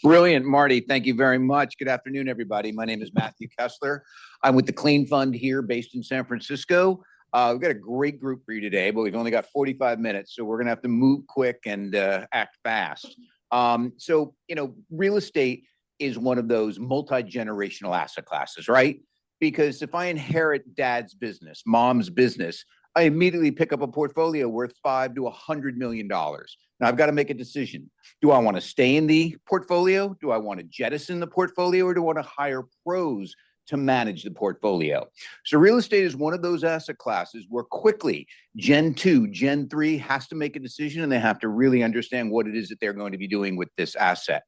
Brilliant, Marty. Thank you very much. Good afternoon, everybody. My name is Matthew Kessler. I'm with the CleanFund here based in San Francisco. We've got a great group for you today, but we've only got 45 minutes, so we're going to have to move quick and act fast. Real estate is one of those multi-generational asset classes, right? Because if I inherit dad's business, mom's business, I immediately pick up a portfolio worth $5 to $100 million. Now I've got to make a decision. Do I want to stay in the portfolio? Do I want to jettison the portfolio, or do I want to hire pros to manage the portfolio? So real estate is one of those asset classes where quickly Gen 2, Gen 3 has to make a decision, and they have to really understand what it is that they're going to be doing with this asset.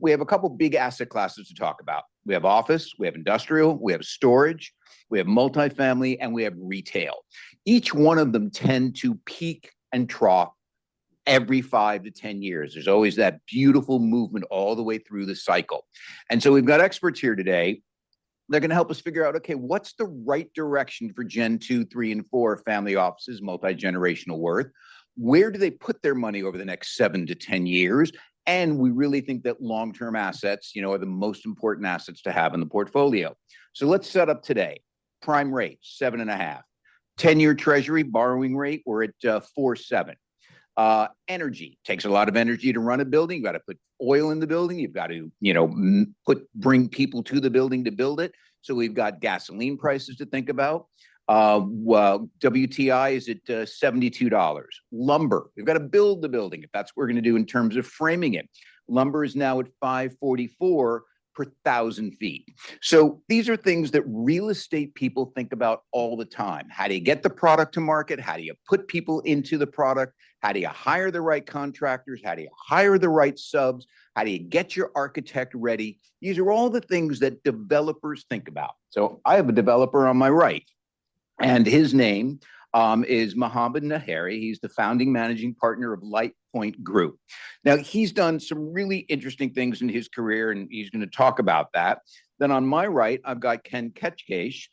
We have a couple big asset classes to talk about. We have office, we have industrial, we have storage, we have multifamily, and we have retail. Each one of them tend to peak and trough every 5 to 10 years. There's always that beautiful movement all the way through the cycle. And so we've got experts here today. They're going to help us figure out, okay, what's the right direction for Gen 2, 3, and 4 family offices, multi-generational worth? Where do they put their money over the next 7 to 10 years? And we really think that long-term assets, are the most important assets to have in the portfolio. So let's set up today. Prime rate, 7.5. 10-year treasury borrowing rate, we're at 4.7. Energy takes a lot of energy to run a building. You've got to put oil in the building. You've got to, bring people to the building to build it. So we've got gasoline prices to think about. WTI is at $72. Lumber, we've got to build the building if that's what we're going to do in terms of framing it. Lumber is now at $544 per 1,000 feet. So these are things that real estate people think about all the time. How do you get the product to market? How do you put people into the product? How do you hire the right contractors? How do you hire the right subs? How do you get your architect ready? These are all the things that developers think about. So I have a developer on my right, and his name is Mohammed Nadhiri. He's the founding managing partner of LightPoint Group. Now, he's done some really interesting things in his career, and he's going to talk about that. Then on my right, I've got Ken Kecskes.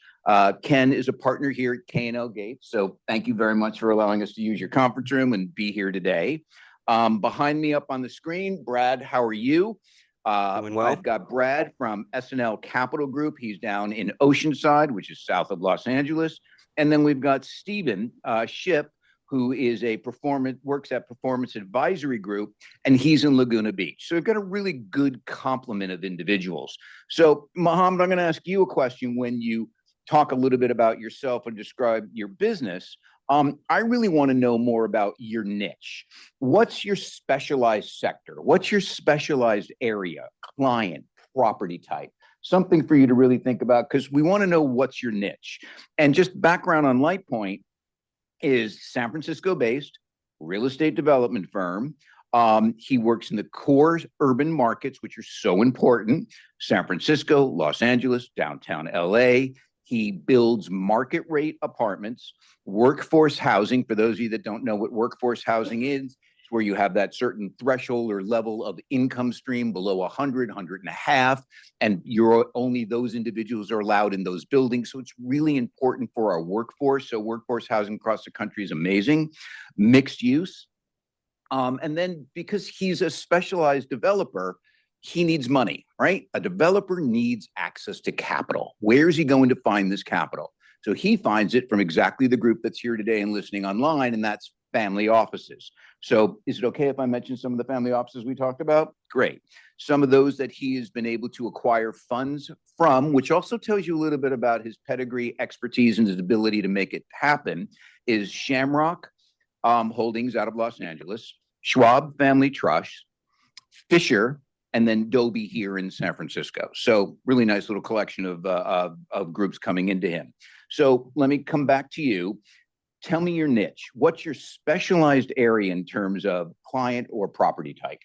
Ken is a partner here at K&L Gates. So thank you very much for allowing us to use your conference room and be here today. Behind me up on the screen, Brad, how are you? Doing well. I've got Brad from S&L Capital Group. He's down in Oceanside, which is south of Los Angeles. And then we've got Stephen Shipp, who is works at Performance Advisory Group, and he's in Laguna Beach. So we've got a really good complement of individuals. So Mohammed, I'm going to ask you a question when you talk a little bit about yourself and describe your business. I really want to know more about your niche. What's your specialized sector? What's your specialized area, client, property type? Something for you to really think about, because we want to know what's your niche. And just background on LightPoint is San Francisco based real estate development firm. He works in the core urban markets, which are so important: San Francisco, Los Angeles, downtown LA. He builds market rate apartments, workforce housing. For those of you that don't know what workforce housing is, where you have that certain threshold or level of income stream below 100, 150, and only those individuals are allowed in those buildings. So it's really important for our workforce. So workforce housing across the country is amazing. Mixed use. And then because he's a specialized developer, he needs money, right? A developer needs access to capital. Where is he going to find this capital? So he finds it from exactly the group that's here today and listening online, and that's family offices. So is it okay if I mention some of the family offices we talked about? Great. Some of those that he has been able to acquire funds from, which also tells you a little bit about his pedigree, expertise, and his ability to make it happen, is Shamrock Holdings out of Los Angeles, Schwab Family Trust, Fisher, and then Dobie here in San Francisco. So really nice little collection of groups coming into him. So let me come back to you. Tell me your niche. What's your specialized area in terms of client or property type?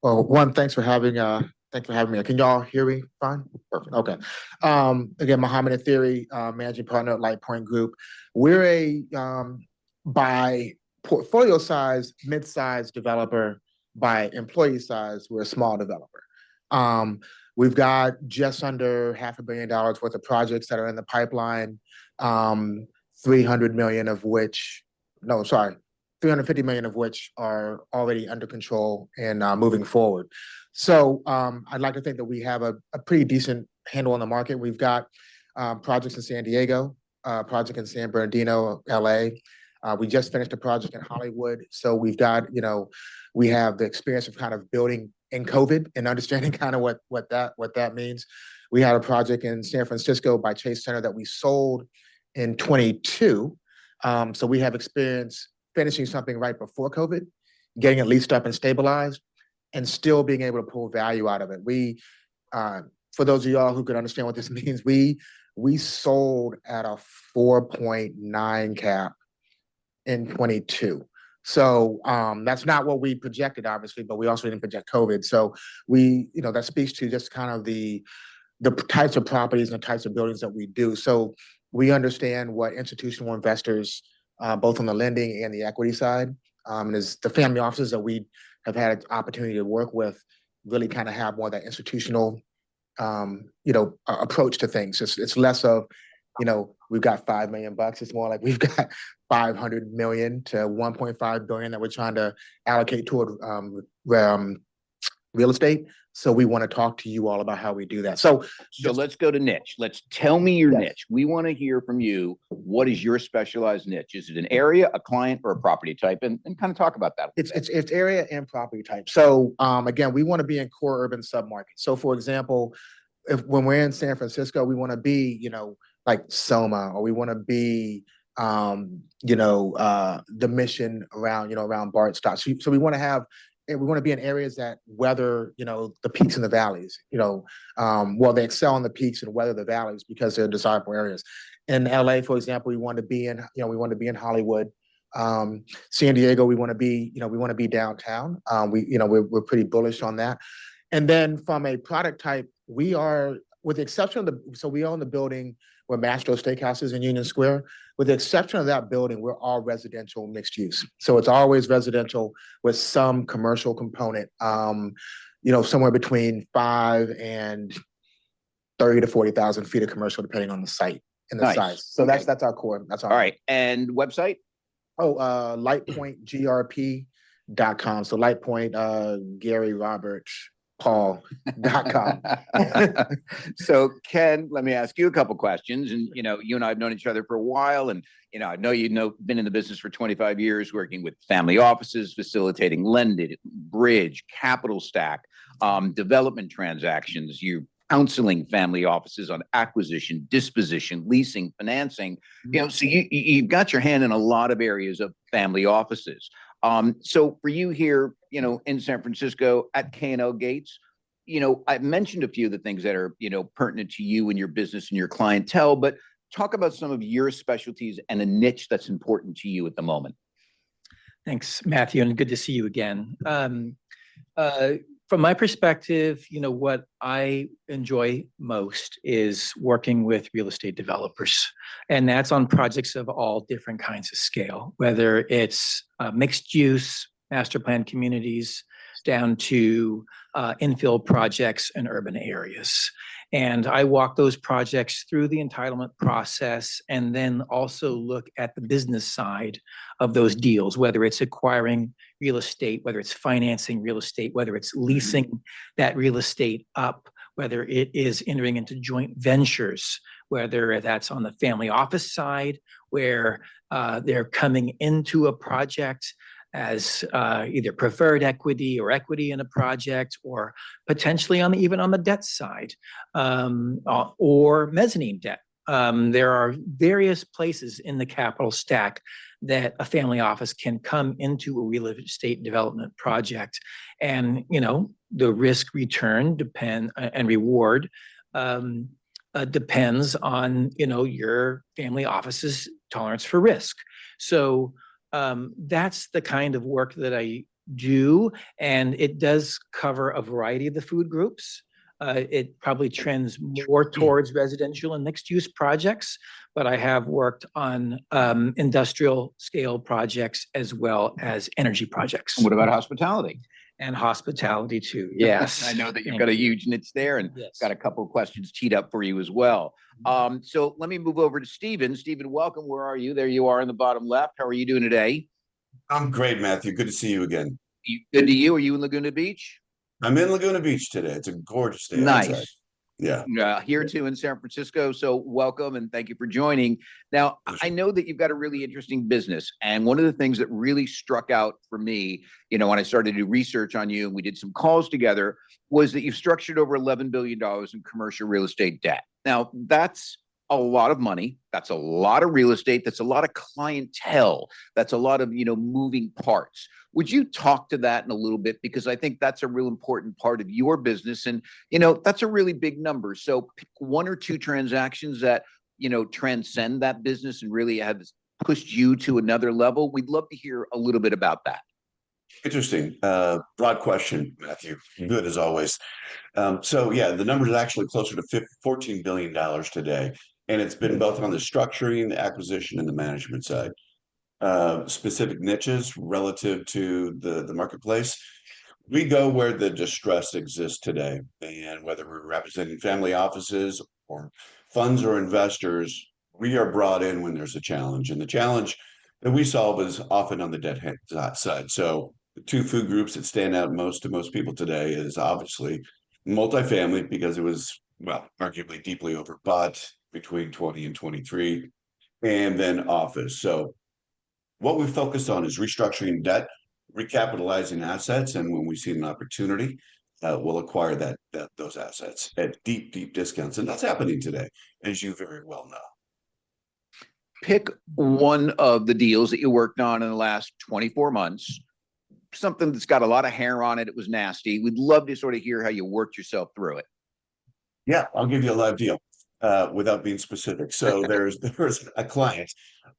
Well, one, thanks for having me. Can y'all hear me fine? Perfect. Okay. Again, Mohammed Nadhiri, managing partner at LightPoint Group. We're a by portfolio size, mid-sized developer. By employee size, we're a small developer. We've got just under $500 million worth of projects that are in the pipeline. 300 million of which, no, sorry, 350 million of which are already under control and moving forward. So I'd like to think that we have a pretty decent handle on the market. We've got projects in San Diego, project in San Bernardino, LA. We just finished a project in Hollywood. So we've got, we have the experience of kind of building in COVID and understanding kind of what that means. We had a project in San Francisco by Chase Center that we sold in 22. So we have experience finishing something right before COVID, getting it leased up and stabilized, and still being able to pull value out of it. We, for those of y'all who could understand what this means, we sold at a 4.9 cap in 22. So that's not what we projected, obviously, but we also didn't project COVID. So we, that speaks to just kind of the types of properties and the types of buildings that we do. So we understand what institutional investors, both on the lending and the equity side, and as the family offices that we have had an opportunity to work with, really kind of have more of that institutional, approach to things. It's less of, we've got $5 million. It's more like we've got 500 million to 1.5 billion that we're trying to allocate toward real estate. So we want to talk to you all about how we do that. So let's go to niche. Let's tell me your niche. We want to hear from you. What is your specialized niche? Is it an area, a client, or a property type? And kind of talk about that. It's area and property type. So again, we want to be in core urban submarkets. So for example, when we're in San Francisco, we want to be, like Soma, or we want to be, the Mission around, around BART stops. So we want to be in areas that weather, the peaks and the valleys, they excel in the peaks and weather the valleys because they're desirable areas. In LA, for example, we want to be in Hollywood. San Diego, we want to be downtown. We're pretty bullish on that. And then from a product type, we are, with the exception of so we own the building where Mastro Steakhouse is in Union Square. With the exception of that building, we're all residential mixed use. So it's always residential with some commercial component, somewhere between 5 and 30 to 40,000 feet of commercial, depending on the site and the size. So that's our core. That's all right. And website? LightPointGRP.com. So LightPoint, Gary Roberts, Paul.com. So Ken, let me ask you a couple questions. And you and I have known each other for a while, and I know been in the business for 25 years, working with family offices, facilitating lending, bridge, capital stack, development transactions. You counseling family offices on acquisition, disposition, leasing, financing. So you've got your hand in a lot of areas of family offices. So for you here, in San Francisco at K&L Gates, I've mentioned a few of the things that are, pertinent to you and your business and your clientele, but talk about some of your specialties and a niche that's important to you at the moment. Thanks, Matthew, and good to see you again. From my perspective, what I enjoy most is working with real estate developers, and that's on projects of all different kinds of scale, whether it's mixed use, master plan communities, down to infill projects in urban areas. And I walk those projects through the entitlement process and then also look at the business side of those deals, whether it's acquiring real estate, whether it's financing real estate, whether it's leasing that real estate up, whether it is entering into joint ventures, whether that's on the family office side, where they're coming into a project as either preferred equity or equity in a project, or potentially even on the debt side, or mezzanine debt. There are various places in the capital stack that a family office can come into a real estate development project, and the risk return and reward depends on your family office's tolerance for risk. So that's the kind of work that I do, and it does cover a variety of the food groups. It probably trends more towards residential and mixed-use projects, but I have worked on industrial scale projects as well as energy projects. What about hospitality? And hospitality too, yes. I know that you've got a huge niche there, and got a couple of questions teed up for you as well. So let me move over to Stephen. Stephen, welcome. Where are you? There you are in the bottom left. How are you doing today? I'm great, Matthew. Good to see you again. Good to you. Are you in Laguna Beach? I'm in Laguna Beach today. It's a gorgeous day outside. Nice. Yeah. Here too in San Francisco. So welcome and thank you for joining. Now, I know that you've got a really interesting business. And one of the things that really struck out for me, when I started to do research on you and we did some calls together, was that you've structured over $11 billion in commercial real estate debt. Now, that's a lot of money. That's a lot of real estate. That's a lot of clientele. That's a lot of, moving parts. Would you talk to that in a little bit? Because I think that's a real important part of your business. And, that's a really big number. So pick one or two transactions that, transcend that business and really have pushed you to another level. We'd love to hear a little bit about that. Interesting. Broad question, Matthew. Good as always. So yeah, the number is actually closer to $14 billion today. And it's been both on the structuring, the acquisition, and the management side. Specific niches relative to the marketplace. We go where the distress exists today. And whether we're representing family offices or funds or investors, we are brought in when there's a challenge. And the challenge that we solve is often on the debt side. So the two food groups that stand out most to most people today is obviously multifamily, because it was, well, arguably deeply overbought between 20 and 23, and then office. So what we focused on is restructuring debt, recapitalizing assets, and when we see an opportunity, we'll acquire those assets at deep discounts, and that's happening today, as you very well know. Pick one of the deals that you worked on in the last 24 months, something that's got a lot of hair on it. It was nasty. We'd love to sort of hear how you worked yourself through it. Yeah, I'll give you a live deal without being specific. So there's a client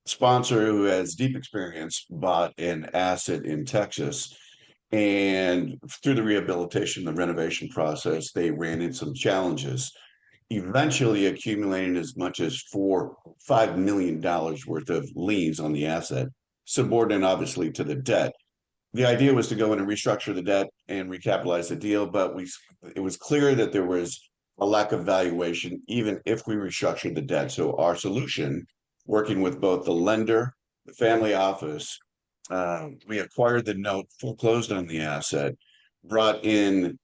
sponsor who has deep experience, bought an asset in Texas, and through the rehabilitation, the renovation process, they ran into some challenges, eventually accumulating as much as $5 million worth of liens on the asset, subordinate obviously to the debt. The idea was to go in and restructure the debt and recapitalize the deal, but it was clear that there was a lack of valuation, even if we restructured the debt. So our solution, working with both the lender, the family office, we acquired the note, foreclosed on the asset, brought in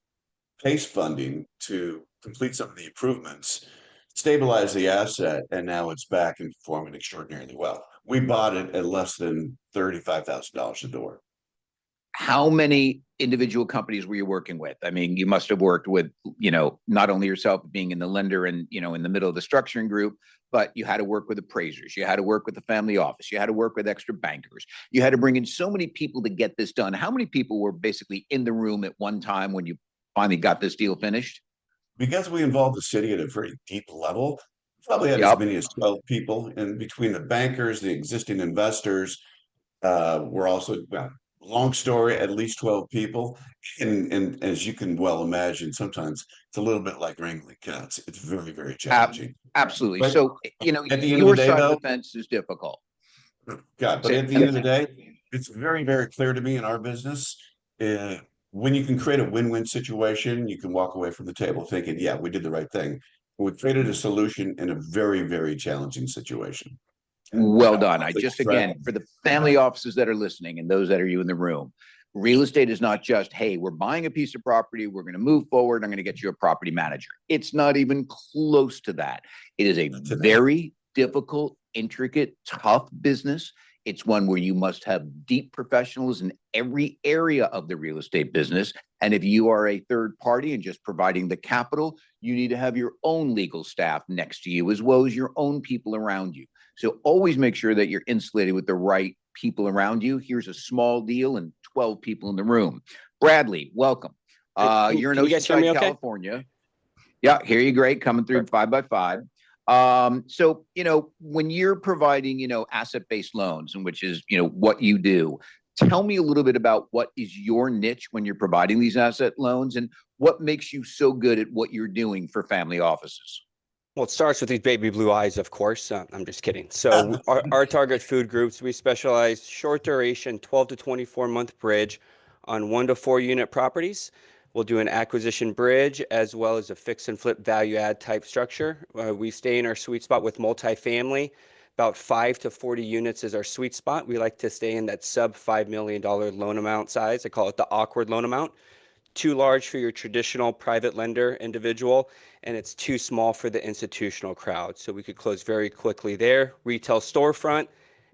PACE funding to complete some of the improvements, stabilize the asset, and now it's back and performing extraordinarily well. We bought it at less than $35,000 a door. How many individual companies were you working with? I mean, you must have worked with, not only yourself being in the lender and, in the middle of the structuring group, but you had to work with appraisers. You had to work with the family office. You had to work with extra bankers. You had to bring in so many people to get this done. How many people were basically in the room at one time when you finally got this deal finished? Because we involved the city at a very deep level, probably had as many as 12 people, and between the bankers, the existing investors, we're also, well, long story, at least 12 people. And as you can well imagine, sometimes it's a little bit like wrangling cats. It's very, very challenging. Absolutely. But so, at the end of your the day, side of though, the fence is difficult. but at the end of the day, it's very, very clear to me in our business, when you can create a win-win situation, you can walk away from the table thinking, yeah, we did the right thing. We created a solution in a very, very challenging situation. Well done. I just, again, for the family offices that are listening and those that are you in the room, real estate is not just, hey, we're buying a piece of property, we're going to move forward, I'm going to get you a property manager. It's not even close to that. It is a very difficult, intricate, tough business. It's one where you must have deep professionals in every area of the real estate business. And if you are a third party and just providing the capital, you need to have your own legal staff next to you, as well as your own people around you. So always make sure that you're insulated with the right people around you. Here's a small deal and 12 people in the room. Bradley, welcome. You're in Oceanside, California. Yeah, hear you great, coming through 5x5. So, when you're providing, asset-based loans, and which is, what you do, tell me a little bit about what is your niche when you're providing these asset loans and what makes you so good at what you're doing for family offices. Well, it starts with these baby blue eyes, of course. I'm just kidding. So our target food groups, we specialize short duration, 12 to 24 month bridge on 1 to 4 unit properties. We'll do an acquisition bridge as well as a fix and flip value add type structure. We stay in our sweet spot with multifamily. About 5 to 40 units is our sweet spot. We like to stay in that sub $5 million loan amount size. I call it the awkward loan amount. Too large for your traditional private lender individual, and it's too small for the institutional crowd. So we could close very quickly there. Retail storefront,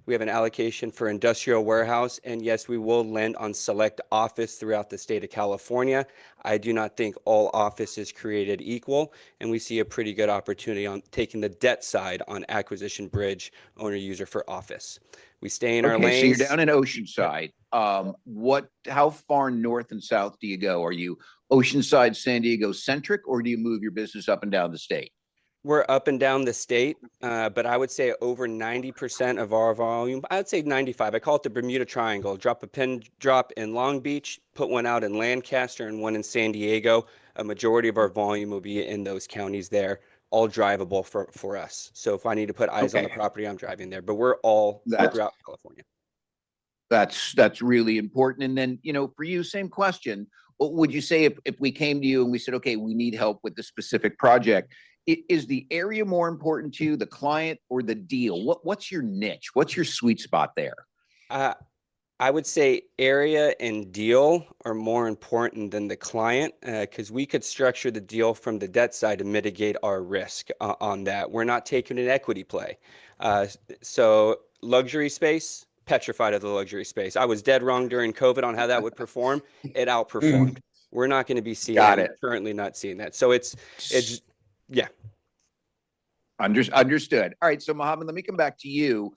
we have an allocation for industrial warehouse, and yes, we will lend on select office throughout the state of California. I do not think all office is created equal, and we see a pretty good opportunity on taking the debt side on acquisition bridge owner user for office. We stay in our Okay, so lanes. you're down in Oceanside. How far north and south do you go? Are you Oceanside, San Diego centric, or do you move your business up and down the state? We're up and down the state, but I would say over 90% of our volume, I would say 95. I call it the Bermuda Triangle. Drop a pin drop in Long Beach, put one out in Lancaster and one in San Diego. A majority of our volume will be in those counties there, all drivable for us. So if I need to put eyes on the property, I'm driving there, but we're all throughout California. That's really important. And then, for you, same question. What would you say if we came to you and we said, okay, we need help with this specific project? Is the area more important to you, the client, or the deal? What's your niche? What's your sweet spot there? I would say area and deal are more important than the client, because we could structure the deal from the debt side to mitigate our risk on that. We're not taking an equity play. So luxury space, petrified of the luxury space. I was dead wrong during COVID on how that would perform. It outperformed. We're not going to be seeing that. Currently not seeing that. So it's yeah. Understood. All right. So Mohammed, let me come back to you.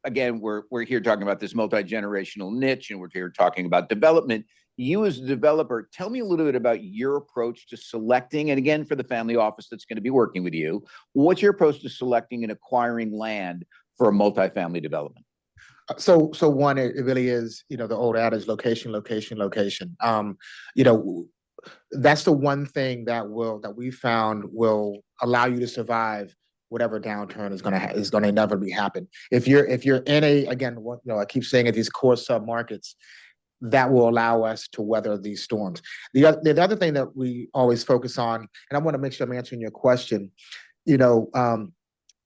Again, we're here talking about this multi-generational niche, and we're here talking about development. You as a developer, tell me a little bit about your approach to selecting, and again, for the family office that's going to be working with you, what's your approach to selecting and acquiring land for a multifamily development? So one, it really is, the old adage, location, location, location. That's the one thing that we found will allow you to survive whatever downturn is going to inevitably happen. If you're in I keep saying it, these core submarkets, that will allow us to weather these storms. The other thing that we always focus on, and I want to make sure I'm answering your question, when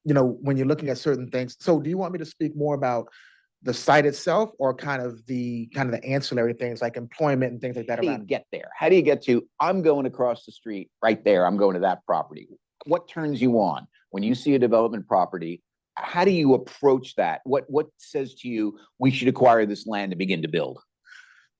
you're looking at certain things. So do you want me to speak more about the site itself, or kind of the ancillary things like employment and things like that? How do you get there? How do you get to, I'm going across the street right there, I'm going to that property? What turns you on when you see a development property? How do you approach that? What says to you, we should acquire this land to begin to build?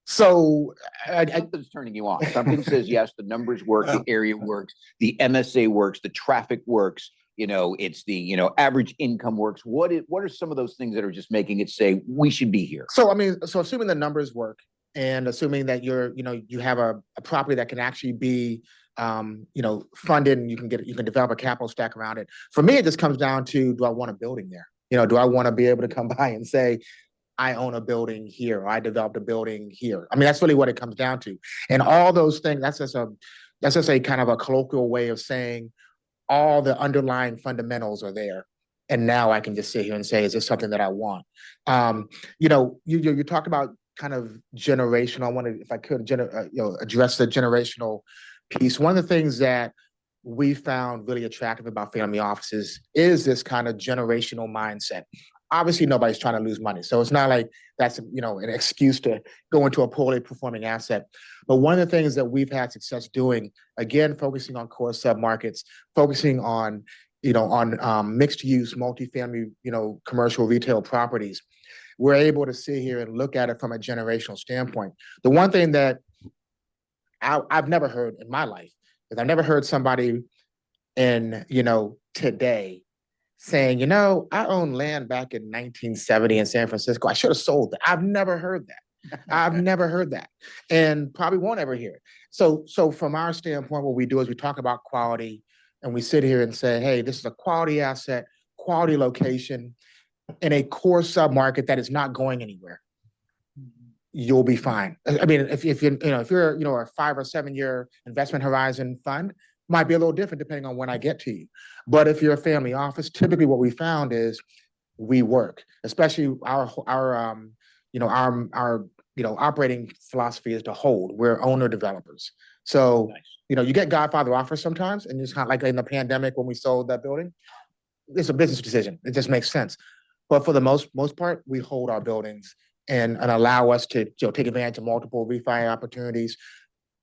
So something's turning you on. Something says, yes, the numbers work, the area works, the MSA works, the traffic works. It's the, average income works. What are some of those things that are just making it say we should be here? So, assuming the numbers work, and assuming that you have a property that can actually be, funded, and you can develop a capital stack around it. For me, it just comes down to, do I want a building there? Do I want to be able to come by and say, I own a building here, or I developed a building here? That's really what it comes down to. And all those things, that's just a kind of a colloquial way of saying, all the underlying fundamentals are there. And now I can just sit here and say, is this something that I want? You talk about kind of generational. I want to, if I could, address the generational piece. One of the things that we found really attractive about family offices is this kind of generational mindset. Obviously, nobody's trying to lose money. So it's not like that's, an excuse to go into a poorly performing asset. But one of the things that we've had success doing, again, focusing on core submarkets, focusing on, mixed use, multifamily, commercial retail properties, we're able to sit here and look at it from a generational standpoint. The one thing that I've never heard in my life is I've never heard somebody in, today saying, I own land back in 1970 in San Francisco. I should have sold it. I've never heard that. I've never heard that, and probably won't ever hear it. So from our standpoint, what we do is we talk about quality, and we sit here and say, hey, this is a quality asset, quality location in a core submarket that is not going anywhere. You'll be fine. If you're a 5 or 7 year investment horizon fund, might be a little different depending on when I get to you. But if you're a family office, typically what we found is we work, especially our operating philosophy is to hold. We're owner developers. So, nice. You get Godfather offers sometimes, and it's kind of like in the pandemic when we sold that building. it's a business decision. It just makes sense. But for the most part, we hold our buildings and allow us to, take advantage of multiple refi opportunities,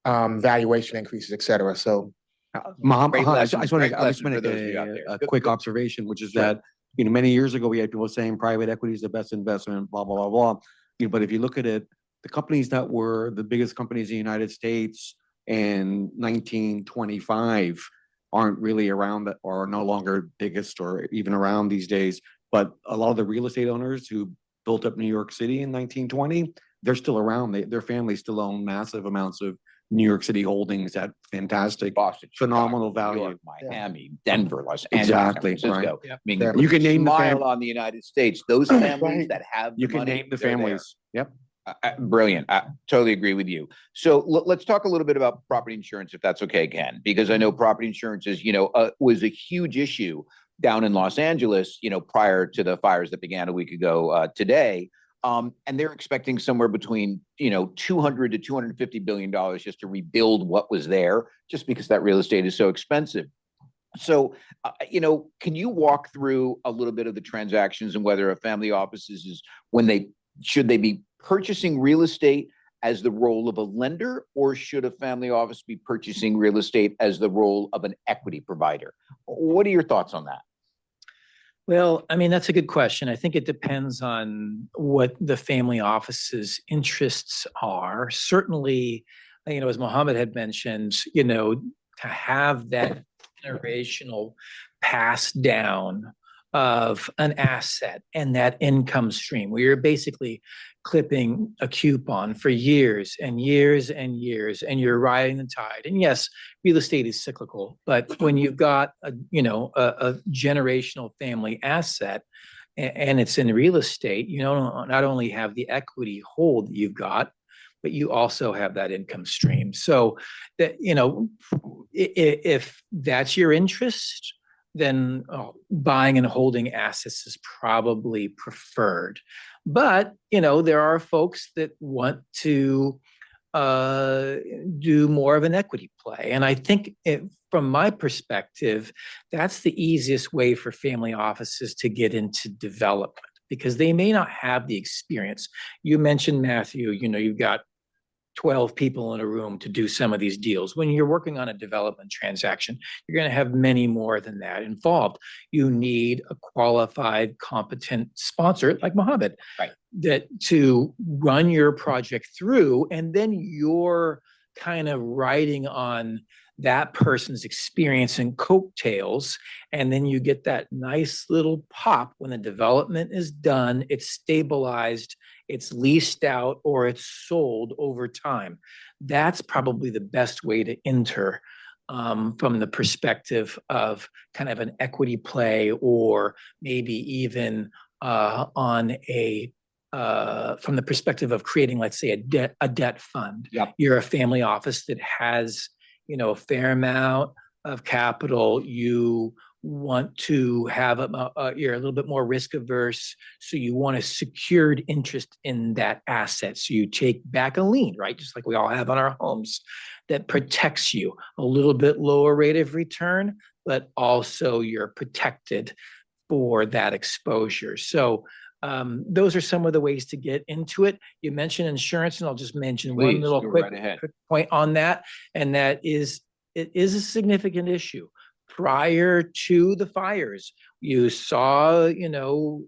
valuation increases, et cetera. So Great I lesson- just want great to lesson for make those of you out there. a Go- quick go- observation, which is Sure. that, many years ago, we had people saying private equity is the best investment, blah, blah, blah, blah. But if you look at it, the companies that were the biggest companies in the United States in 1925 aren't really around that, or no longer biggest or even around these days. But a lot of the real estate owners who built up New York City in 1920, they're still around. Their families still own massive amounts of New York City holdings at fantastic, Boston, phenomenal Chicago, New value. York, Miami, Denver, Los Angeles, Exactly, San Francisco. right. I mean, Yeah. you can can name the smile on the United States. Those families that have You the can money, name the they're there. families. Yep. Brilliant. I totally agree with you. So let's talk a little bit about property insurance, if that's okay, Ken, because I know property insurance is, was a huge issue down in Los Angeles, prior to the fires that began a week ago today. And they're expecting somewhere between, 200 to $250 billion just to rebuild what was there, just because that real estate is so expensive. So, can you walk through a little bit of the transactions and whether a family office is should they be purchasing real estate as the role of a lender, or should a family office be purchasing real estate as the role of an equity provider? What are your thoughts on that? Well, I mean, that's a good question. I think it depends on what the family office's interests are. Certainly, as Mohammed had mentioned, to have that generational pass down of an asset and that income stream where you're basically clipping a coupon for years and years and years, and you're riding the tide. And yes, real estate is cyclical, but when you've got a generational family asset and it's in real estate, not only have the equity hold that you've got, but you also have that income stream. So that, if that's your interest, then buying and holding assets is probably preferred. But, there are folks that want to do more of an equity play. And I think from my perspective, that's the easiest way for family offices to get into development, because they may not have the experience. You mentioned, Matthew, you've got 12 people in a room to do some of these deals. When you're working on a development transaction, you're going to have many more than that involved. You need a qualified, competent sponsor like Mohammed, Right, that to run your project through, and then you're kind of riding on that person's experience and coattails, and then you get that nice little pop when the development is done, it's stabilized, it's leased out, or it's sold over time. That's probably the best way to enter from the perspective of kind of an equity play, or maybe even on a from the perspective of creating, let's say, a debt fund. Yep. You're a family office that has a fair amount of capital. You want to have you're a little bit more risk averse, so you want a secured interest in that asset. So you take back a lien, right? Just like we all have on our homes, that protects you. A little bit lower rate of return, but also you're protected for that exposure. So those are some of the ways to get into it. You mentioned insurance, and I'll just mention one little quick point on that, and that is, it is a significant issue. Prior to the fires, you saw,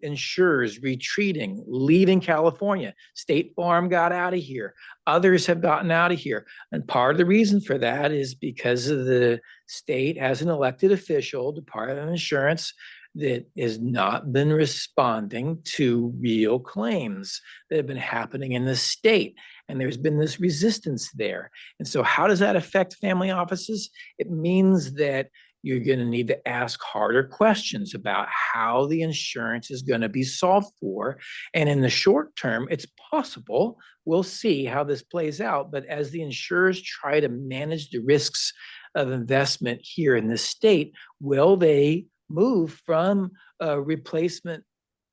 insurers retreating, leaving California. State Farm got out of here. Others have gotten out of here. And part of the reason for that is because of the state has an elected official, Department of Insurance, that has not been responding to real claims that have been happening in the state. And there's been this resistance there. And so how does that affect family offices? It means that you're going to need to ask harder questions about how the insurance is going to be solved for. And in the short term, it's possible. We'll see how this plays out. But as the insurers try to manage the risks of investment here in the state, will they move from a replacement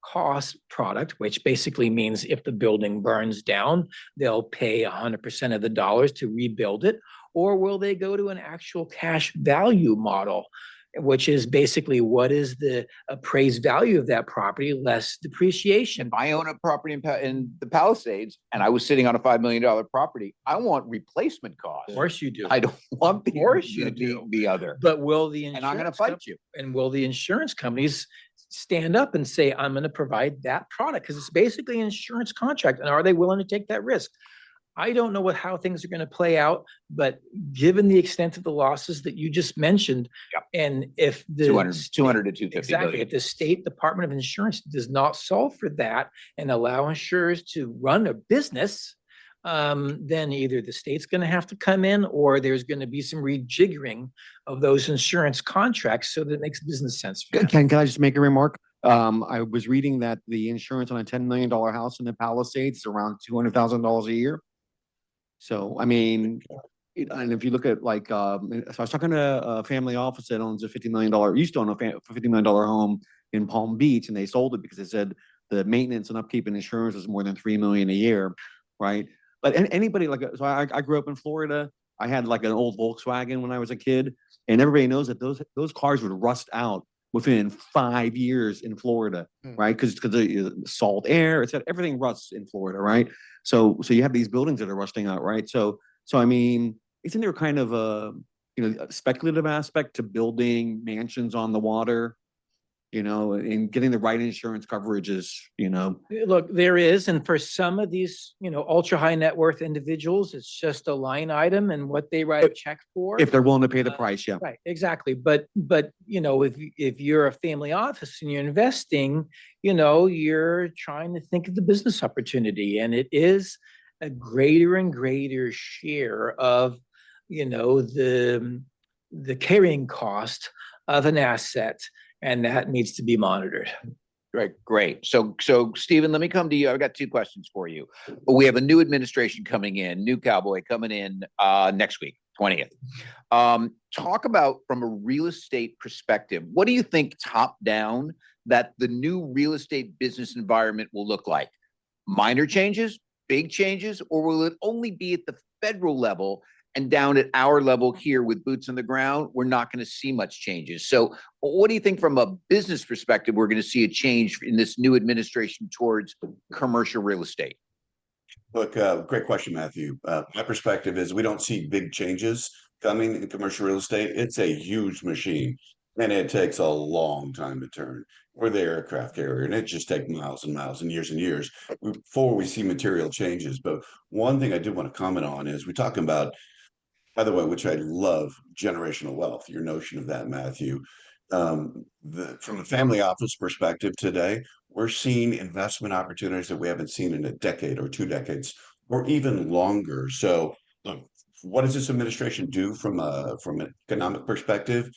cost product, which basically means if the building burns down, they'll pay 100% of the dollars to rebuild it? Or will they go to an actual cash value model? which is basically what is the appraised value of that property less depreciation. If I own a property in the Palisades and I was sitting on a $5 million property, I want replacement costs. Of course you do. I don't want Of course you do. the other. But will the And I'm going to insurance fight you. and will the insurance companies stand up and say, I'm going to provide that product? Because it's basically an insurance contract. And are they willing to take that risk? I don't know how things are going to play out, but given the extent of the losses that you just mentioned, Yep. and if the 200 to 250 exactly, billion. if the state Department of Insurance does not solve for that and allow insurers to run a business, then either the state's going to have to come in or there's going to be some rejiggering of those insurance contracts so that it makes business sense for them. Can I just make a remark? I was reading that the insurance on a $10 million house in the Palisades is around $200,000 a year. So, I mean, and if you look at like, so I was talking to a family office that owns a $50 million, used to own a $50 million home in Palm Beach, and they sold it because they said the maintenance and upkeep and insurance is more than $3 million a year, right? But anybody like, so I grew up in Florida. I had like an old Volkswagen when I was a kid, and everybody knows that those cars would rust out within 5 years in Florida, right? Because the salt air, etc. Everything rusts in Florida, right? So you have these buildings that are rusting out, right? So I mean, isn't there kind of a a speculative aspect to building mansions on the water, and getting the right insurance coverage is, Look, there is, and for some of these, ultra high net worth individuals, it's just a line item and what they write a check for. if they're willing to pay the price, yeah. Right, exactly. But if you're a family office and you're investing, you're trying to think of the business opportunity, and it is a greater and greater share of, the carrying cost of an asset, and that needs to be monitored. Right, great. So Stephen, let me come to you. I've got two questions for you. We have a new administration coming in, new cowboy coming in next week, 20th. Talk about from a real estate perspective, what do you think top down that the new real estate business environment will look like? Minor changes, big changes, or will it only be at the federal level? And down at our level here with boots on the ground, we're not going to see much changes. So what do you think from a business perspective, we're going to see a change in this new administration towards commercial real estate? Look, great question, Matthew. My perspective is we don't see big changes coming in commercial real estate. It's a huge machine, and it takes a long time to turn. We're the aircraft carrier, and it just takes miles and miles and years before we see material changes. But one thing I do want to comment on is we're talking about, by the way, which I love, generational wealth, your notion of that, Matthew. From a family office perspective today, we're seeing investment opportunities that we haven't seen in a decade or 2 decades or even longer. So look, what does this administration do from an economic perspective?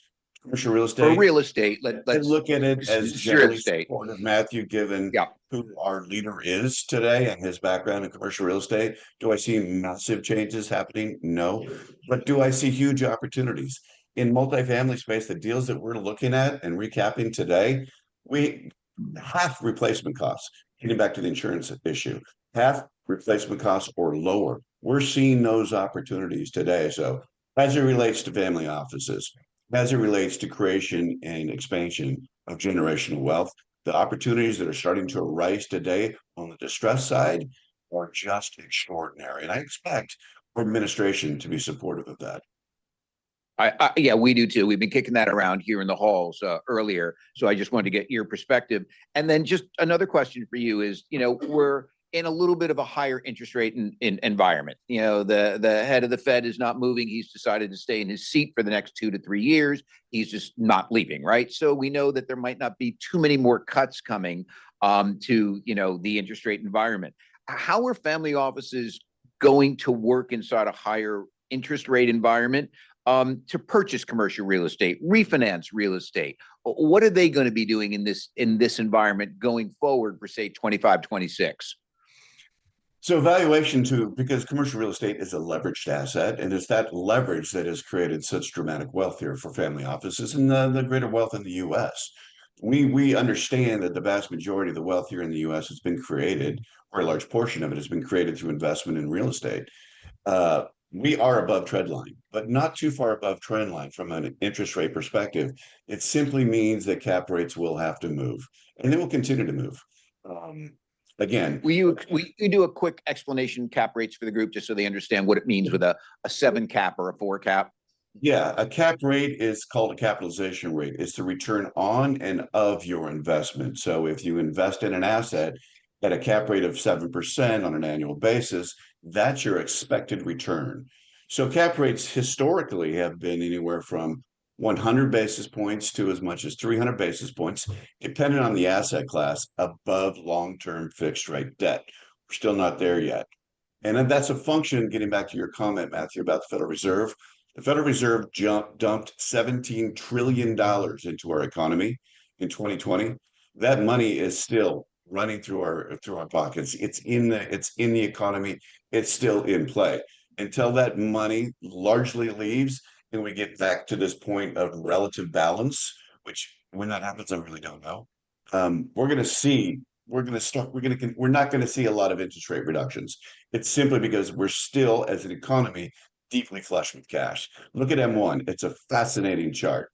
Commercial real estate. For real estate, let's look at it as generally supportive, Matthew, given who our leader is today and his background in commercial real estate. Do I see massive changes happening? No. But do I see huge opportunities? In multifamily space, the deals that we're looking at and recapping today, we half replacement costs, getting back to the insurance issue, half replacement costs or lower. We're seeing those opportunities today. So as it relates to family offices, as it relates to creation and expansion of generational wealth, the opportunities that are starting to arise today on the distress side are just extraordinary. And I expect our administration to be supportive of that. Yeah, we do too. We've been kicking that around here in the halls earlier. So I just wanted to get your perspective. And then just another question for you is, we're in a little bit of a higher interest rate in environment. The head of the Fed is not moving. He's decided to stay in his seat for the next 2 to 3 years. He's just not leaving, right? So we know that there might not be too many more cuts coming to, the interest rate environment. How are family offices going to work inside a higher interest rate environment to purchase commercial real estate, refinance real estate? What are they going to be doing in this environment going forward for, say, 25, 26? So valuation too, because commercial real estate is a leveraged asset, and it's that leverage that has created such dramatic wealth here for family offices and the greater wealth in the U.S. We understand that the vast majority of the wealth here in the U.S. has been created, or a large portion of it has been created through investment in real estate. we are above trend line, but not too far above trend line from an interest rate perspective. It simply means that cap rates will have to move, and they will continue to move. Again, Will you do a quick explanation cap rates for the group, just so they understand what it means with a 7 cap or a 4 cap? yeah, a cap rate is called a capitalization rate. It's the return on and of your investment. So if you invest in an asset at a cap rate of 7% on an annual basis, that's your expected return. So cap rates historically have been anywhere from 100 basis points to as much as 300 basis points, depending on the asset class, above long-term fixed rate debt. We're still not there yet. And then that's a function, getting back to your comment, Matthew, about the Federal Reserve. The Federal Reserve dumped $17 trillion into our economy in 2020. That money is still running through our pockets. It's in the economy. It's still in play. Until that money largely leaves and we get back to this point of relative balance, which when that happens, I really don't know. We're not going to see a lot of interest rate reductions. It's simply because we're still, as an economy, deeply flush with cash. Look at M1. It's a fascinating chart.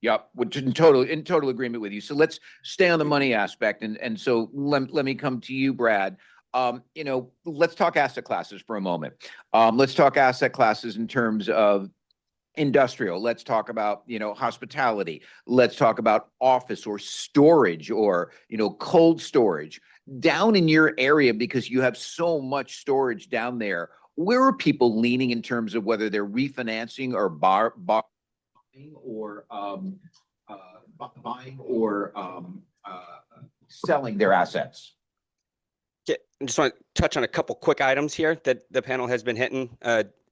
Yep, which in total agreement with you. So let's stay on the money aspect, and so let me come to you, Brad. Let's talk asset classes for a moment. Let's talk asset classes in terms of industrial. Let's talk about, hospitality. Let's talk about office or storage or, cold storage down in your area, because you have so much storage down there. Where are people leaning in terms of whether they're refinancing or buying or selling their assets? I just want to touch on a couple quick items here that the panel has been hitting.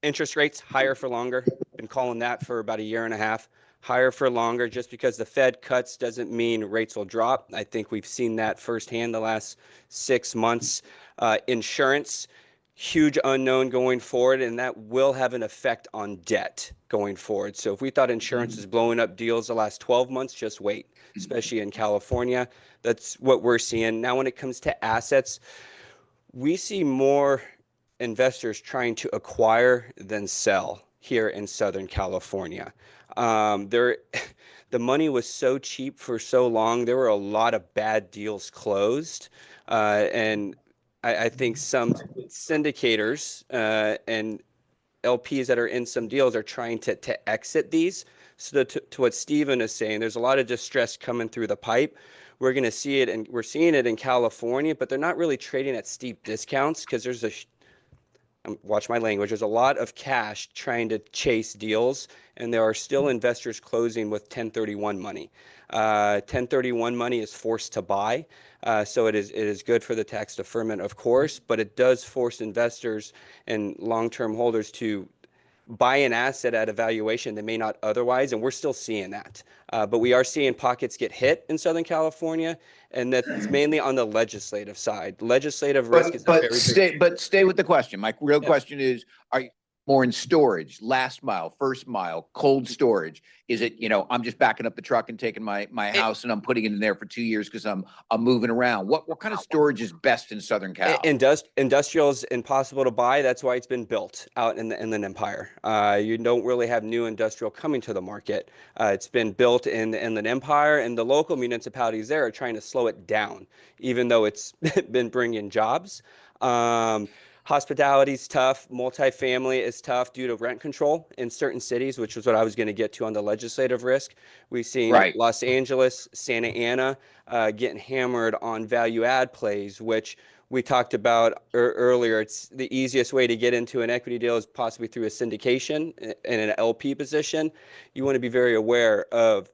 Interest rates higher for longer. Been calling that for about a year and a half. Higher for longer. Just because the Fed cuts doesn't mean rates will drop. I think we've seen that firsthand the last 6 months. Insurance, huge unknown going forward, and that will have an effect on debt going forward. So if we thought insurance is blowing up deals the last 12 months, just wait, especially in California. That's what we're seeing. Now, when it comes to assets, we see more investors trying to acquire than sell here in Southern California. The money was so cheap for so long. There were a lot of bad deals closed, and I think some syndicators and LPs that are in some deals are trying to exit these. So to what Stephen is saying, there's a lot of distress coming through the pipe. We're going to see it, and we're seeing it in California, but they're not really trading at steep discounts because there's watch my language, there's a lot of cash trying to chase deals, and there are still investors closing with 1031 money. 1031 money is forced to buy, so it is good for the tax deferment, of course, but it does force investors and long-term holders to buy an asset at a valuation they may not otherwise, and we're still seeing that. But we are seeing pockets get hit in Southern California, and that's mainly on the legislative side. Legislative risk is a very big... But stay with the question. My real question is, are you more in storage, last mile, first mile, cold storage? Is it, I'm just backing up the truck and taking my house and I'm putting it in there for 2 years because I'm moving around? What kind of storage is best in Southern Cal? Industrial is impossible to buy. That's why it's been built out in the Inland Empire. You don't really have new industrial coming to the market. It's been built in the Inland Empire, and the local municipalities there are trying to slow it down, even though it's been bringing jobs. Hospitality is tough. Multifamily is tough due to rent control in certain cities, which is what I was going to get to on the legislative risk. We've seen Los Angeles, Santa Ana getting hammered on value add plays, which we talked about earlier. It's the easiest way to get into an equity deal is possibly through a syndication in an LP position. You want to be very aware of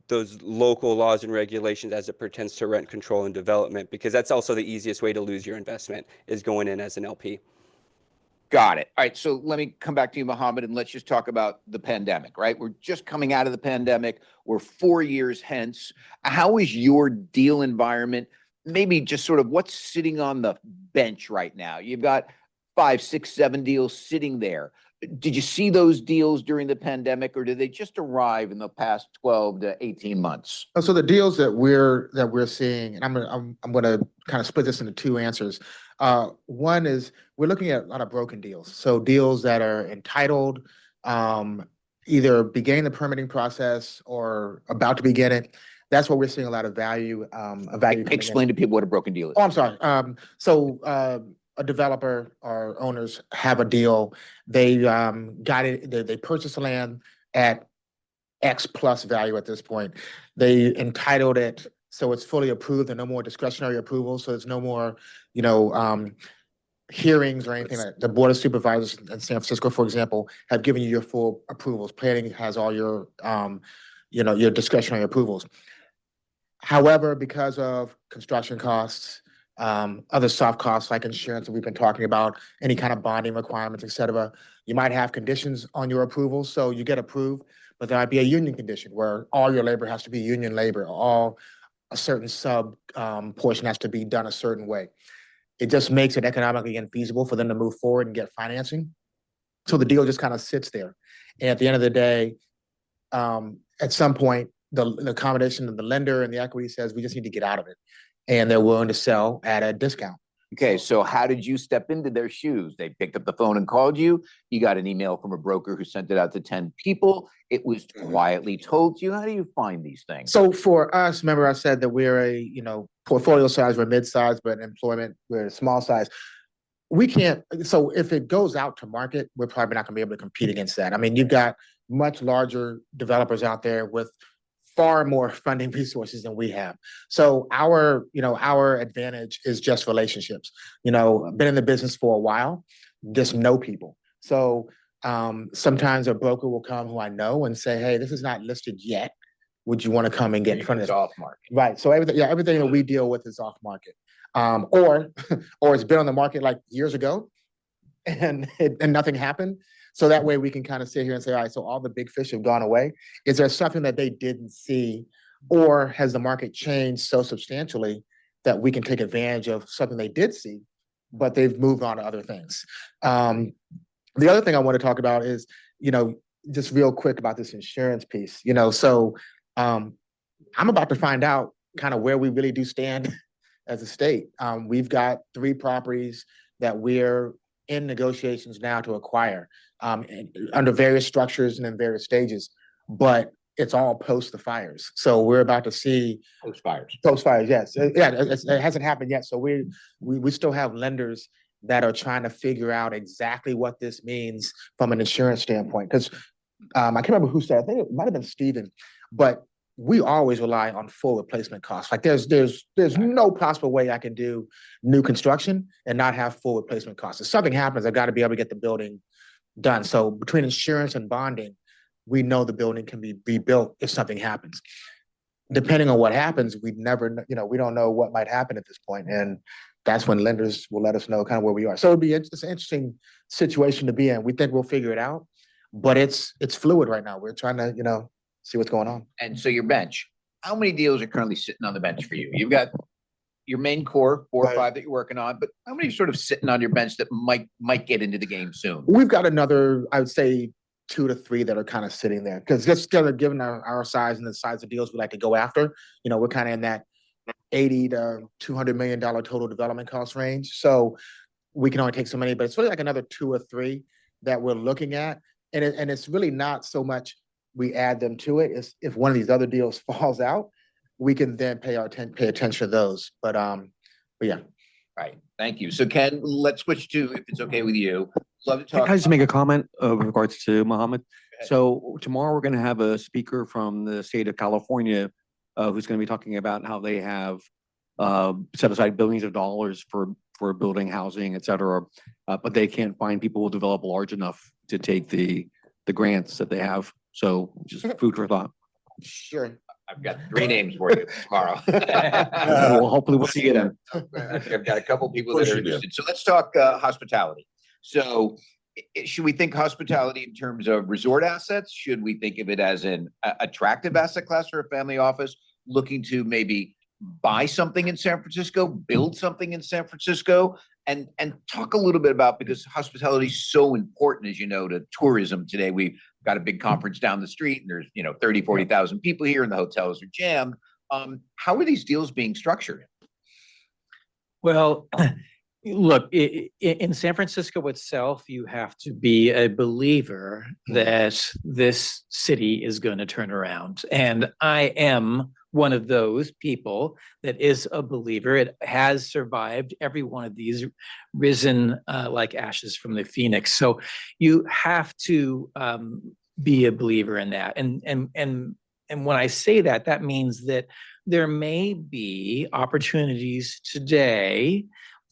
those local laws and regulations as it pertains to rent control and development, because that's also the easiest way to lose your investment is going in as an LP. Got it. All right. So let me come back to you, Mohammed, and let's just talk about the pandemic, right? We're just coming out of the pandemic. We're 4 years hence. How is your deal environment? Maybe just sort of what's sitting on the bench right now? You've got 5, 6, 7 deals sitting there. Did you see those deals during the pandemic, or did they just arrive in the past 12 to 18 months? So the deals that we're seeing, and I'm gonna kind of split this into 2 answers. One is we're looking at a lot of broken deals. So deals that are entitled, either beginning the permitting process or about to begin it. That's where we're seeing a lot of value, coming in. Explain to people what a broken deal is. Oh, I'm sorry. A developer or owners have a deal. They got it. They purchased the land at X plus value at this point. They entitled it so it's fully approved and no more discretionary approval. So there's no more, hearings or anything like the Board of Supervisors in San Francisco, for example, have given you your full approvals. Planning has all your, your discretionary approvals. However, because of construction costs, other soft costs like insurance that we've been talking about, any kind of bonding requirements, et cetera, you might have conditions on your approval. So you get approved, but there might be a union condition where all your labor has to be union labor, all a certain sub portion has to be done a certain way. It just makes it economically infeasible for them to move forward and get financing. So the deal just kind of sits there. And at the end of the day, at some point, the accommodation of the lender and the equity says, we just need to get out of it. And they're willing to sell at a discount. Okay, so how did you step into their shoes? They picked up the phone and called you. You got an email from a broker who sent it out to 10 people. It was quietly told to you. How do you find these things? So for us, remember I said that we're a, portfolio size, we're mid-size, but employment, we're a small size. We can't, so if it goes out to market, we're probably not gonna be able to compete against that. I mean, you've got much larger developers out there with far more funding resources than we have. So our advantage is just relationships. Been in the business for a while, just know people. So sometimes a broker will come who I know and say, hey, this is not listed yet. Would you want to come and get in front of It's this? off market. Right. So everything that we deal with is off market. Or it's been on the market like years ago and nothing happened. So that way we can kind of sit here and say, all right, so all the big fish have gone away. Is there something that they didn't see, or has the market changed so substantially that we can take advantage of something they did see, but they've moved on to other things? The other thing I want to talk about is, just real quick about this insurance piece. I'm about to find out kind of where we really do stand as a state. We've got 3 properties that we're in negotiations now to acquire, under various structures and in various stages, but it's all post the fires. So we're about to see Post fires. Yes. It hasn't happened yet. So we still have lenders that are trying to figure out exactly what this means from an insurance standpoint. Because I can't remember who said, I think it might have been Steven, but we always rely on full replacement costs. Like there's no possible way I can do new construction and not have full replacement costs. If something happens, I've got to be able to get the building done. So between insurance and bonding, we know the building can be rebuilt if something happens. Depending on what happens, we never, we don't know what might happen at this point. And that's when lenders will let us know kind of where we are. So it's an interesting situation to be in. We think we'll figure it out, but it's fluid right now. We're trying to, see what's going on. And so your bench, how many deals are currently sitting on the bench for you? You've got your main core, 4 or 5 that you're working on, but how many sort of sitting on your bench that might get into the game soon? We've got another, I would say 2 to 3 that are kind of sitting there, because just kind of given our size and the size of deals we like to go after, we're kind of in that $80 to $200 million total development cost range. So we can only take so many, but it's really like another 2 or 3 that we're looking at. And it's really not so much we add them to it. It's if one of these other deals falls out, we can then pay attention to those. But yeah. Right. Thank you. So Ken, let's switch to, if it's okay with you, love to talk. Can I just make a comment with regards to Mohammed? So tomorrow we're going to have a speaker from the state of California who's going to be talking about how they have set aside billions of dollars for building housing, et cetera, but they can't find people who develop large enough to take the grants that they have. So just food for thought. Sure. I've got 3 names for you tomorrow. Well, hopefully we'll see you then. I've got a couple people that are interested. So let's talk hospitality. So should we think hospitality in terms of resort assets? Should we think of it as an attractive asset class for a family office looking to maybe buy something in San Francisco, build something in San Francisco, and talk a little bit about, because hospitality is so important, as you know, to tourism today. We've got a big conference down the street and there's 30, 40,000 people here and the hotels are jammed. How are these deals being structured? Well, Look, in San Francisco itself, you have to be a believer that this city is going to turn around. And I am one of those people that is a believer. It has survived every one of these, risen like ashes from the phoenix. So you have to be a believer in that. And when I say that, that means that there may be opportunities today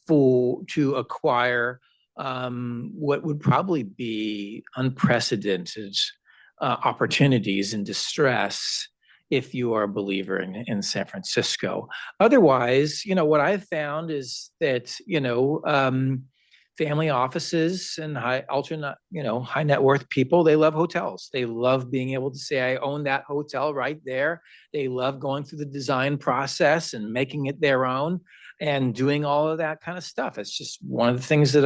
to acquire what would probably be unprecedented opportunities in distress if you are a believer in San Francisco. Otherwise, what I've found is that, family offices and high net worth people, they love hotels. They love being able to say, I own that hotel right there. They love going through the design process and making it their own and doing all of that kind of stuff. It's just one of the things that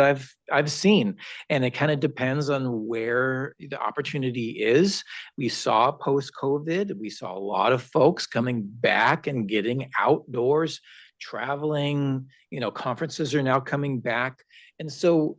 I've seen. And it kind of depends on where the opportunity is. We saw post-COVID, we saw a lot of folks coming back and getting outdoors, traveling, conferences are now coming back. And so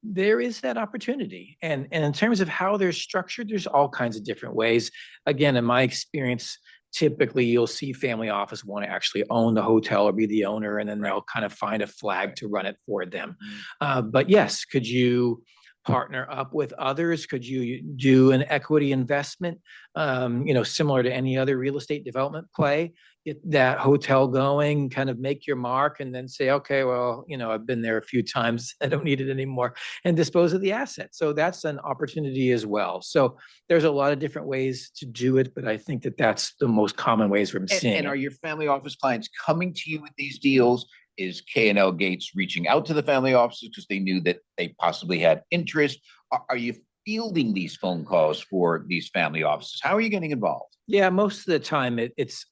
there is that opportunity. And in terms of how they're structured, there's all kinds of different ways. Again, in my experience, typically you'll see family office want to actually own the hotel or be the owner, and then they'll kind of find a flag to run it for them. But yes, could you partner up with others? Could you do an equity investment, similar to any other real estate development play? Get that hotel going, kind of make your mark, and then say, okay, well, I've been there a few times, I don't need it anymore, and dispose of the asset. So that's an opportunity as well. So there's a lot of different ways to do it, but I think that that's the most common ways we're seeing. And are your family office clients coming to you with these deals? Is K&L Gates reaching out to the family offices because they knew that they possibly had interest? Are you fielding these phone calls for these family offices? How are you getting involved? Yeah, most of the time it's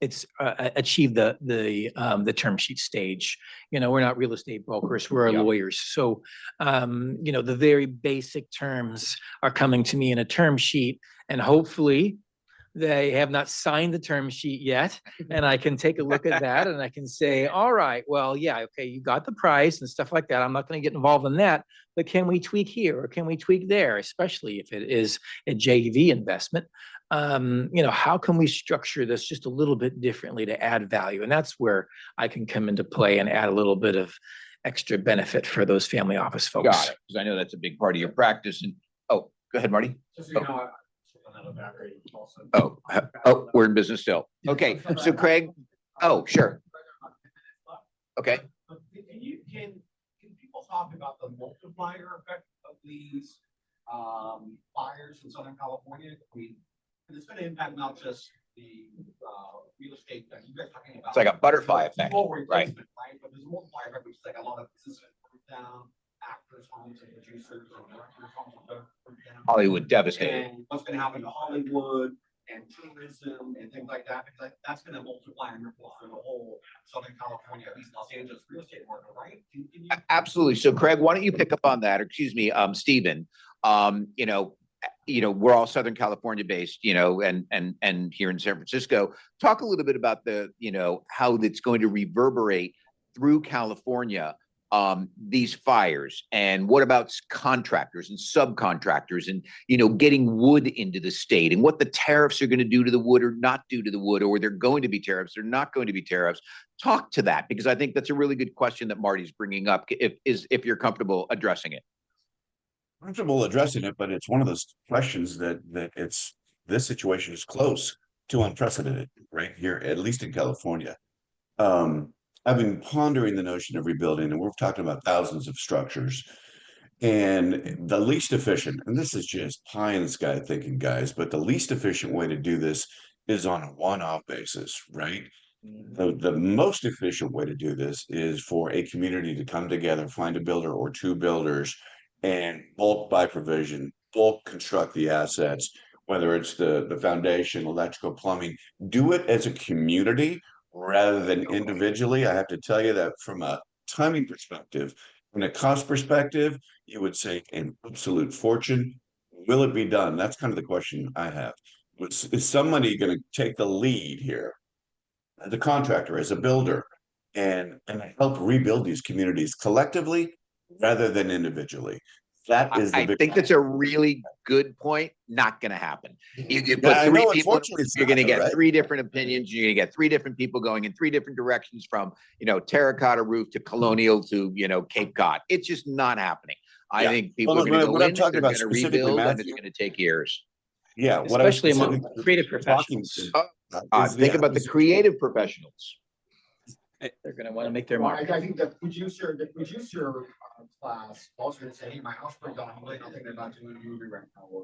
achieved the term sheet stage. We're not real estate brokers, we're lawyers. So, the very basic terms are coming to me in a term sheet, and hopefully they have not signed the term sheet yet, and I can take a look at that and I can say, all right, well, yeah, okay, you got the price and stuff like that. I'm not going to get involved in that, but can we tweak here or can we tweak there, especially if it is a JV investment? How can we structure this just a little bit differently to add value? And that's where I can come into play and add a little bit of extra benefit for those family office folks. Got it, because I know that's a big part of your practice. And go ahead, Marty. Just so you know, we're in business still. Okay, so Craig, sure. Okay. Can people talk about the multiplier effect of these fires in Southern California? It's going to impact not just the real estate that you guys are talking about. It's like a butterfly effect, right? But there's a multiplier effect, which is like a lot of businesses down, actors' homes and producers and directors' homes down. Hollywood devastated. And what's going to happen to Hollywood and tourism and things like that, because that's going to multiply and ripple through the whole Southern California, at least Los Angeles real estate market, right? Can you... Absolutely. So Craig, why don't you pick up on that? Or excuse me, Stephen, we're all Southern California based, and here in San Francisco. Talk a little bit about how that's going to reverberate through California, these fires, and what about contractors and subcontractors and, getting wood into the state, and what the tariffs are going to do to the wood or not do to the wood, or they're going to be tariffs or not going to be tariffs. Talk to that, because I think that's a really good question that Marty's bringing up, if you're comfortable addressing it. Comfortable addressing it, but it's one of those questions that this situation is close to unprecedented right here, at least in California. I've been pondering the notion of rebuilding, and we're talking about thousands of structures, and the least efficient, and this is just pie in the sky thinking, guys, but the least efficient way to do this is on a one-off basis, right? The most efficient way to do this is for a community to come together, find a builder or two builders, and bulk buy provision, bulk construct the assets, whether it's the foundation, electrical, plumbing, do it as a community rather than individually. I have to tell you that from a timing perspective, from a cost perspective, you would say an absolute fortune. Will it be done? That's kind of the question I have. Is somebody going to take the lead here, the contractor, as a builder, and help rebuild these communities collectively rather than individually. That is the I think that's a really good point. Not going to happen. You put I three know, people, unfortunately, it's you're going to not, get right? three different opinions. You're going to get three different people going in three different directions, from, terracotta roof to colonial to, Cape Cod. It's just not happening. I Yeah. think people Well, are going to go what I'm in, talking they're about going to specifically, rebuild, and it's Matthew, going to take years. yeah, what I was Especially among specifically creative talking professionals. is Think about the creative professionals. They're going to want to make their Well, mark. I think the producer class also would say, hey, my house burned down, I don't think they're not doing a movie right now.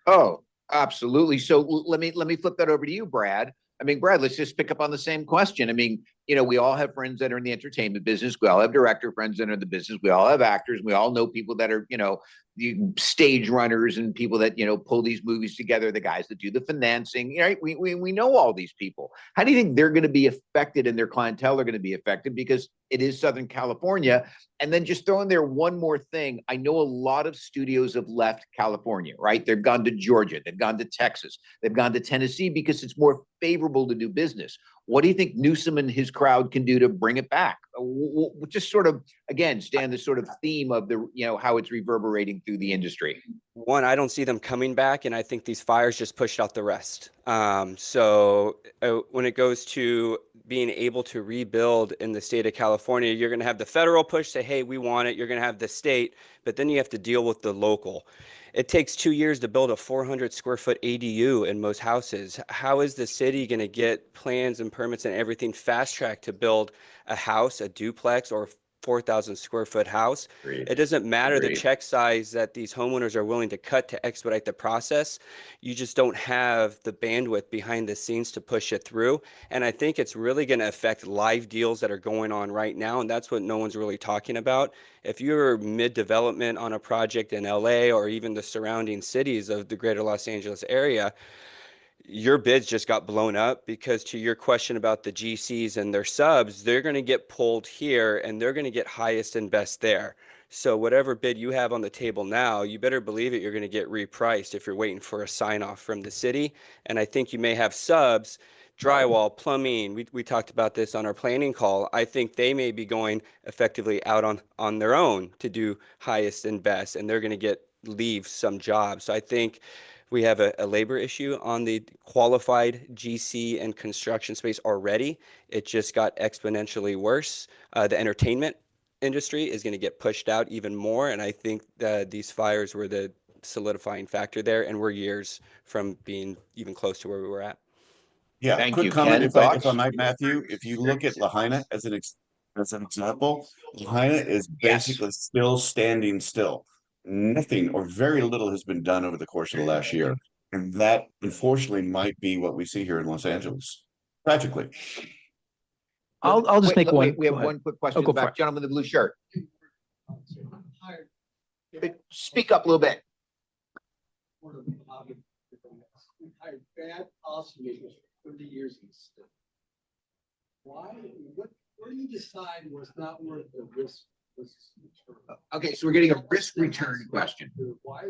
Oh, absolutely. So let me flip that over to you, Brad. I mean, Brad, let's just pick up on the same question. I mean, we all have friends that are in the entertainment business. We all have director friends that are in the business. We all have actors. We all know people that are, stage runners and people that, pull these movies together, the guys that do the financing, right? We know all these people. How do you think they're going to be affected, and their clientele are going to be affected, because it is Southern California? And then just throw in there one more thing. I know a lot of studios have left California, right? They've gone to Georgia, they've gone to Texas, they've gone to Tennessee, because it's more favorable to do business. What do you think Newsom and his crowd can do to bring it back? Just sort of, again, stay on the sort of theme of the, how it's reverberating through the industry. One, I don't see them coming back, and I think these fires just pushed out the rest. So when it goes to being able to rebuild in the state of California, you're going to have the federal push, say, hey, we want it. You're going to have the state, but then you have to deal with the local. It takes 2 years to build a 400 square foot ADU in most houses. How is the city going to get plans and permits and everything fast tracked to build a house, a duplex, or 4,000 square foot house? It doesn't matter the check size that these homeowners are willing to cut to expedite the process. You just don't have the bandwidth behind the scenes to push it through. And I think it's really going to affect live deals that are going on right now. And that's what no one's really talking about. If you're mid-development on a project in LA or even the surrounding cities of the greater Los Angeles area, your bids just got blown up, because to your question about the GCs and their subs, they're going to get pulled here and they're going to get highest and best there. So whatever bid you have on the table now, you better believe it, you're going to get repriced if you're waiting for a sign off from the city. And I think you may have subs, drywall, plumbing. We talked about this on our planning call. I think they may be going effectively out on their own to do highest and best, and they're going to leave some jobs. So I think we have a labor issue on the qualified GC and construction space already. It just got exponentially worse. The entertainment industry is going to get pushed out even more. And I think that these fires were the solidifying factor there. And we're years from being even close to where we were at. Yeah, Thank quick you. comment, Ken, if I thoughts? might, Matthew, if you look at Lahaina as an example, Lahaina is basically still standing still. Nothing or very little has been done over the course of the last year. And that unfortunately might be what we see here in Los Angeles, tragically. I'll just Wait, make one. We have go ahead. one quick question. go for Back, it. gentleman in the blue shirt. Speak up a little bit. Hired bad policymakers for 30 years in the state. Why? What do you decide was not worth the risk? Okay, so we're getting a risk return question. Why are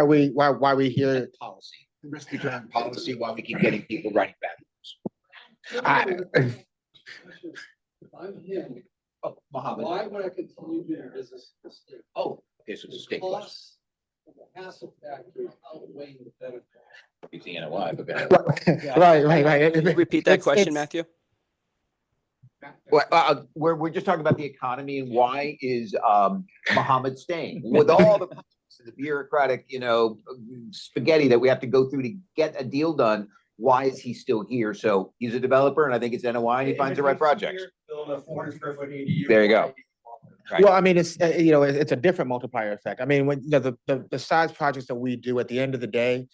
we here? Policy, risk return policy, why we keep getting people writing bad. I- I'm him. Oh, Mohammed. Why would I continue doing business in the state? Oh, okay, so it's a state question. Costs of the hassle factors outweighing the benefit. It's the NOI, but go ahead. Right. Can you repeat that It's- question, it's- Matthew? Well, we're just talking about the economy, and why is Mohammed staying with all the bureaucratic, spaghetti that we have to go through to get a deal done? Why is he still here? So he's a developer, and I think it's NOI, and he finds the right projects. There you go. Right. Well, I mean, it's it's a different multiplier effect. I mean, when the size projects that we do at the end of the day,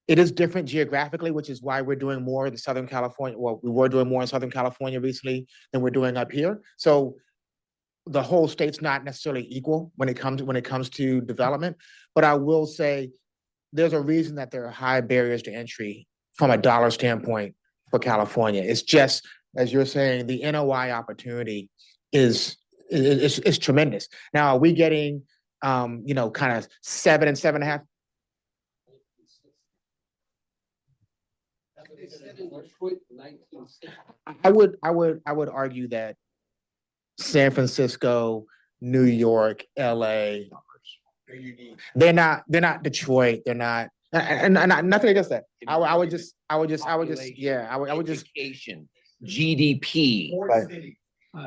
it is different geographically, which is why we're doing more in Southern California. Well, we were doing more in Southern California recently than we're doing up here. So the whole state's not necessarily equal when it comes to development. But I will say there's a reason that there are high barriers to entry from a dollar standpoint for California. It's just, as you're saying, the NOI opportunity is tremendous. Now, are we getting kind of 7 and 7.5? I would argue that San Francisco, New York, LA, they're not Detroit, they're not, and nothing against that. I would just, yeah, I would just, Education, GDP. right.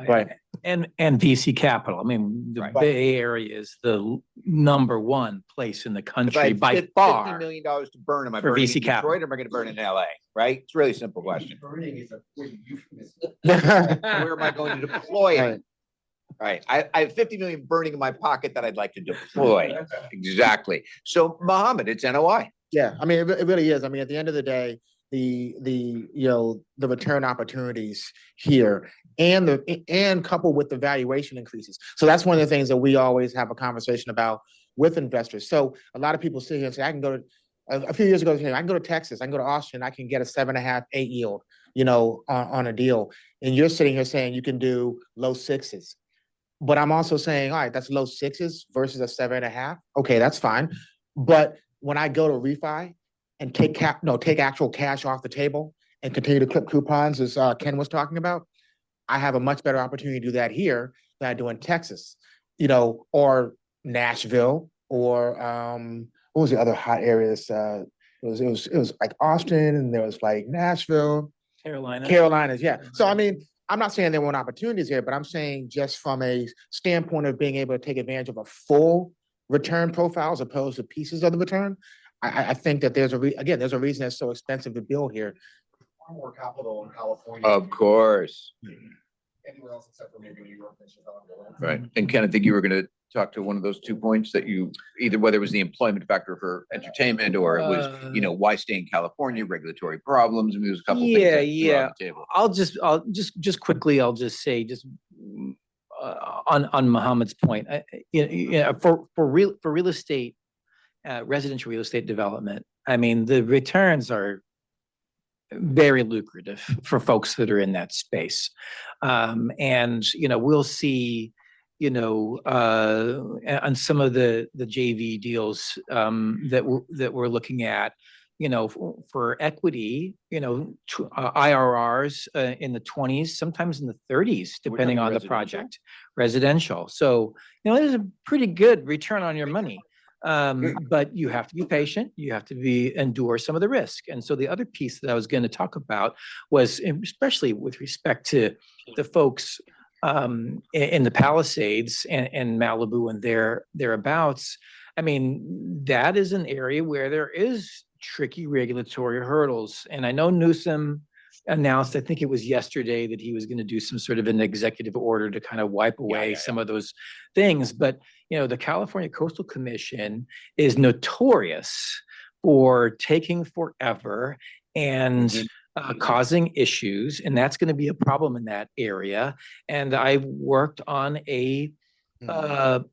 Right. And VC capital. I mean, the Right. Bay Area is the number one place in the If I country had by $50 far. million to burn, am I for burning VC in capital. Detroit or am I going to burn in LA? Right? It's a really simple question. Burning is a great euphemism. Where am I going to deploy it? Right. Right. I have 50 million burning in my pocket that I'd like to deploy. Exactly. So Mohammed, it's NOI. Yeah, I mean, it really is. I mean, at the end of the day, the the return opportunities here and coupled with the valuation increases. So that's one of the things that we always have a conversation about with investors. So a lot of people sit here and say, I can go to a few years ago, I can go to Texas, I can go to Austin, I can get a 7.5, 8 yield, on a deal. And you're sitting here saying you can do low sixes. But I'm also saying, all right, that's low sixes versus a 7.5. Okay, that's fine. But when I go to refi and take actual cash off the table and continue to clip coupons, as Ken was talking about, I have a much better opportunity to do that here than I do in Texas, or Nashville, or what was the other hot areas? It was like Austin, and there was like Nashville, Carolinas, yeah. So I mean, I'm not saying there weren't opportunities here, but I'm saying just from a standpoint of being able to take advantage of a full return profile as opposed to pieces of the return, I think that there's a reason it's so expensive to build here. Far more capital in California. Of course. Anywhere else except for maybe New York and Chicago. Right. And Ken, I think you were going to talk to one of those 2 points that you either whether it was the employment factor for entertainment or it was, why stay in California, regulatory problems. I mean, there's a couple things that you brought on the table. I'll just quickly, I'll just say on Mohammed's point, for real estate, residential real estate development, I mean, the returns are very lucrative for folks that are in that space. And, we'll see, on some of the JV deals that we're looking at, for equity, IRRs in the 20s, sometimes in the 30s, depending on the project, residential. So, there's a pretty good return on your money. But you have to be patient, you have to endure some of the risk. And so the other piece that I was going to talk about was, especially with respect to the folks in the Palisades and Malibu and thereabouts, I mean, that is an area where there is tricky regulatory hurdles. And I know Newsom announced, I think it was yesterday, that he was going to do some sort of an executive order to kind of wipe away some of those things. But, the California Coastal Commission is notorious for taking forever and causing issues. And that's going to be a problem in that area. And I've worked on a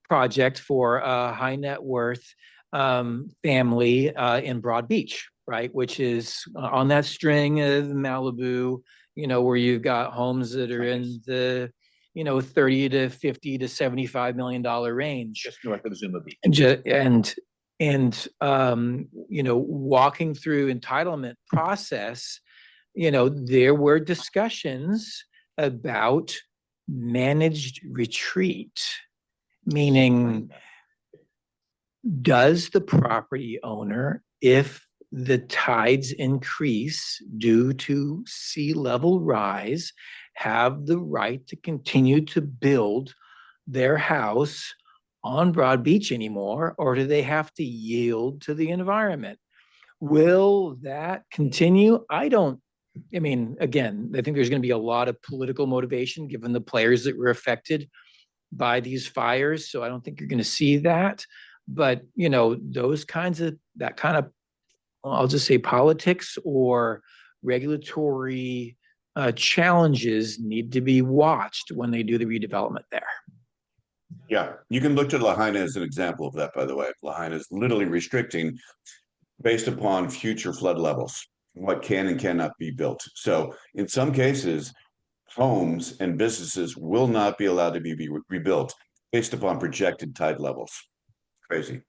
project for a high net worth family in Broad Beach, right? Which is on that string of Malibu, where you've got homes that are in the, 30 to 50 to $75 million range. Just north of Zuma Beach. And walking through entitlement process, there were discussions about managed retreat, meaning does the property owner, if the tides increase due to sea level rise, have the right to continue to build their house on Broad Beach anymore, or do they have to yield to the environment? Will that continue? Again, I think there's going to be a lot of political motivation given the players that were affected by these fires. So I don't think you're going to see that. But, that kind of, I'll just say politics or regulatory challenges need to be watched when they do the redevelopment there. Yeah, you can look to Lahaina as an example of that, by the way. Lahaina is literally restricting based upon future flood levels, what can and cannot be built. So in some cases, homes and businesses will not be allowed to be rebuilt based upon projected tide levels. Crazy.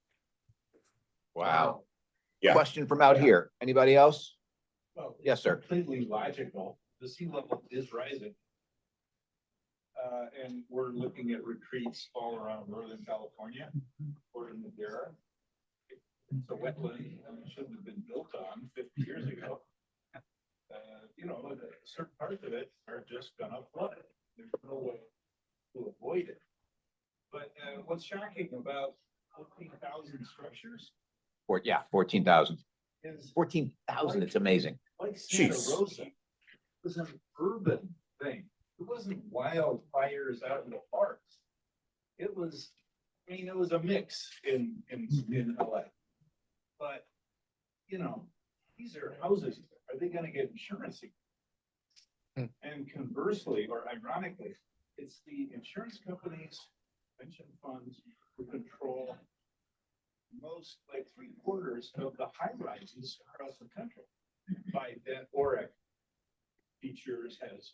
Wow. Yeah. Question from out here. Anybody else? Well, Yes, sir. Completely logical. The sea level is rising. And we're looking at retreats all around Northern California, according to Nadhiri. It's a wetland that shouldn't have been built on 50 years ago. You know, certain parts of it are just gonna flood. There's no way to avoid it. But what's shocking about 14,000 structures Or, yeah, 14,000. is 14,000, it's amazing. like Santa Jeez. Rosa was an urban thing. It wasn't wildfires out in the parks. It was, I mean, it was a mix in LA. But, you know, these are houses. Are they gonna get insurance? And conversely, or ironically, it's the insurance companies, pension funds who control most, like 3/4 of the high rises across the country. By that, OREC features has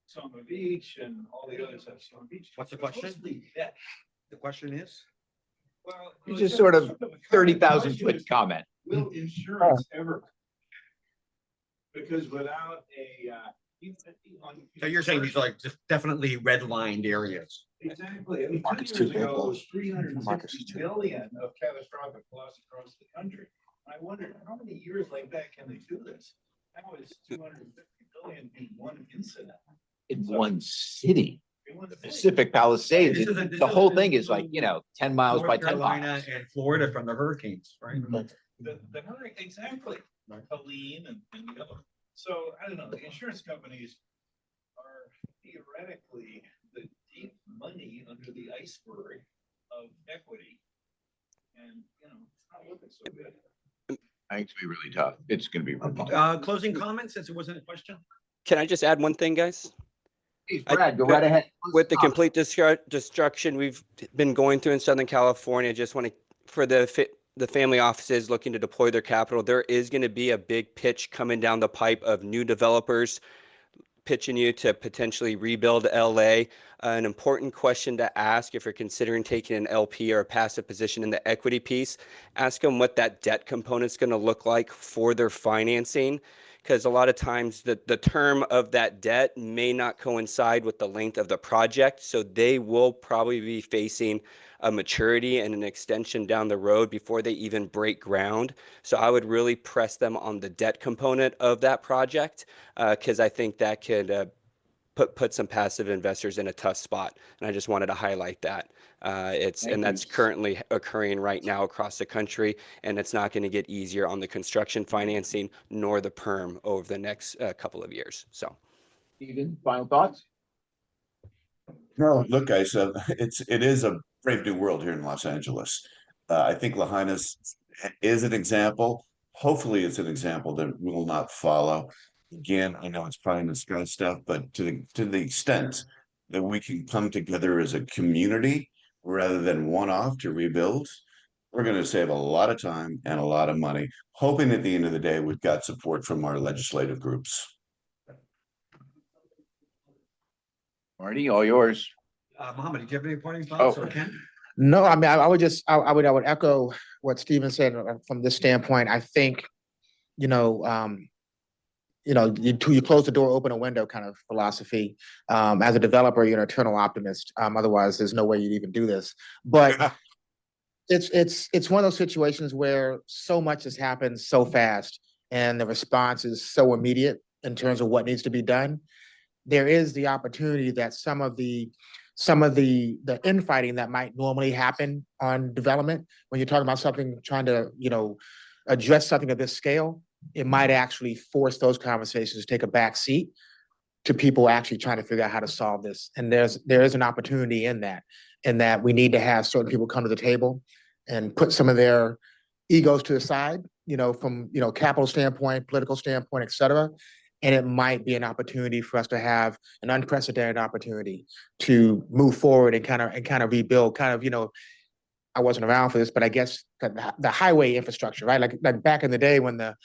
some of each and all the others have some of each. What's the question? Mostly debt. The question is? Well. It's just sort of 30,000 foot comment. Will insurance ever? Because without a, So you're saying these are like just definitely redlined areas? exactly, I mean, Market's 2 years too big, ago, it was Market's too 360 big. billion of catastrophic loss across the country. I wondered, how many years like that can they do this? Now it's 250 billion in one incident. In one city, In one city. Pacific Palisades, This is a- the whole thing is like, 10 miles by North 10 Carolina miles. and Florida from the hurricanes, right? The hurricane, exactly, Right. Helene and the other. So I don't know, the insurance companies are theoretically the deep money under the iceberg of equity. And, you know, it's not looking so good. I think it's gonna be really tough. It's gonna be really tough. Closing comments, since it wasn't a question? Can I just add one thing, guys? Please, Brad, go right ahead. With the complete destruction we've been going through in Southern California, just want to, for the family offices looking to deploy their capital, there is going to be a big pitch coming down the pipe of new developers pitching you to potentially rebuild LA. An important question to ask if you're considering taking an LP or a passive position in the equity piece, ask them what that debt component is going to look like for their financing. Because a lot of times the term of that debt may not coincide with the length of the project. So they will probably be facing a maturity and an extension down the road before they even break ground. So I would really press them on the debt component of that project, because I think that could put some passive investors in a tough spot. And I just wanted to highlight that. That's currently occurring right now across the country, and it's not going to get easier on the construction financing nor the perm over the next couple of years. So, Steven, final thoughts? No, look, guys, it is a brave new world here in Los Angeles. I think Lahaina's is an example. Hopefully it's an example that we will not follow. Again, I know it's probably in the sky stuff, but to the extent that we can come together as a community rather than one-off to rebuild, we're going to save a lot of time and a lot of money, hoping at the end of the day, we've got support from our legislative groups. Marty, all yours. Mohammed, did you have any parting thoughts? Oh. Or Ken? No, I mean, I would echo what Steven said from this standpoint. I think, you close the door, open a window kind of philosophy. As a developer, you're an eternal optimist. Otherwise, there's no way you'd even do this. But it's one of those situations where so much has happened so fast, and the response is so immediate in terms of what needs to be done. There is the opportunity that some of the infighting that might normally happen on development, when you're talking about something, trying to, address something of this scale, it might actually force those conversations to take a back seat to people actually trying to figure out how to solve this. And there is an opportunity in that we need to have certain people come to the table and put some of their egos to the side, from, capital standpoint, political standpoint, et cetera. And it might be an opportunity for us to have an unprecedented opportunity to move forward and kind of rebuild, I wasn't around for this, but I guess the highway infrastructure, right? Like back in the day when the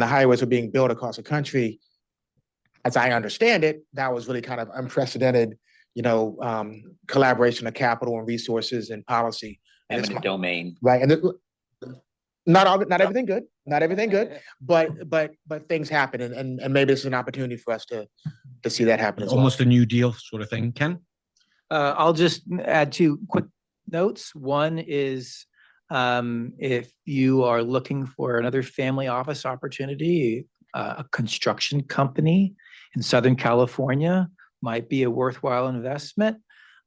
highways were being built across the country, as I understand it, that was really kind of unprecedented, collaboration of capital and resources and policy. And Eminent domain. right. And Not everything good, not everything good, but things happen and maybe it's an opportunity for us to see that happen as well. Almost a new deal sort of thing. Ken? I'll just add two quick notes. One is if you are looking for another family office opportunity, a construction company in Southern California might be a worthwhile investment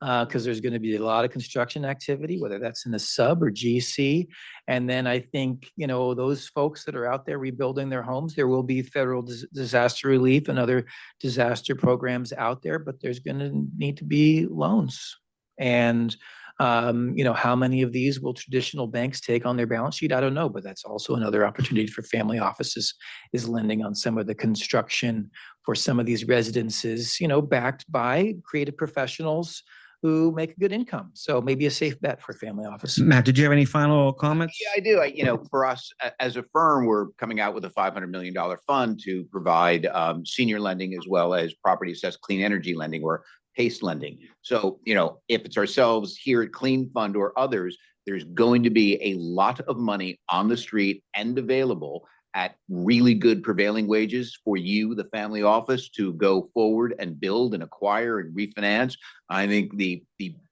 because there's going to be a lot of construction activity, whether that's in the sub or GC. And then I think, you know, those folks that are out there rebuilding their homes, there will be federal disaster relief and other disaster programs out there, but there's going to need to be loans. And, you know, how many of these will traditional banks take on their balance sheet? I don't know, but that's also another opportunity for family offices is lending on some of the construction for some of these residences, you know, backed by creative professionals who make a good income. So maybe a safe bet for family office. Matt, did you have any final comments? Yeah, I do. You know, for us as a firm, we're coming out with a $500 million fund to provide senior lending as well as property assessed clean energy lending or PACE lending. So, you know, if it's ourselves here at CleanFund or others, there's going to be a lot of money on the street and available at really good prevailing wages for you, the family office, to go forward and build and acquire and refinance. I think the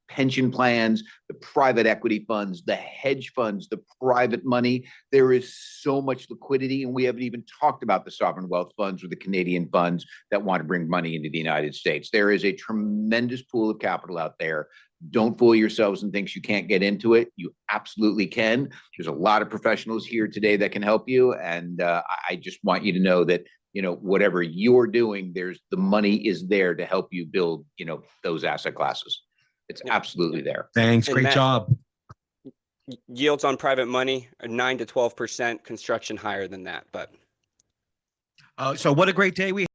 pension plans, the private equity funds, the hedge funds, the private money, there is so much liquidity. And we haven't even talked about the sovereign wealth funds or the Canadian funds that want to bring money into the United States. There is a tremendous pool of capital out there. Don't fool yourselves and think you can't get into it. You absolutely can. There's a lot of professionals here today that can help you. And I just want you to know that, you know, whatever you're doing, the money is there to help you build, you know, those asset classes. It's absolutely there. Thanks. And Great Matt, job. Yields on private money are 9 to 12%, construction higher than that, but. So what a great day we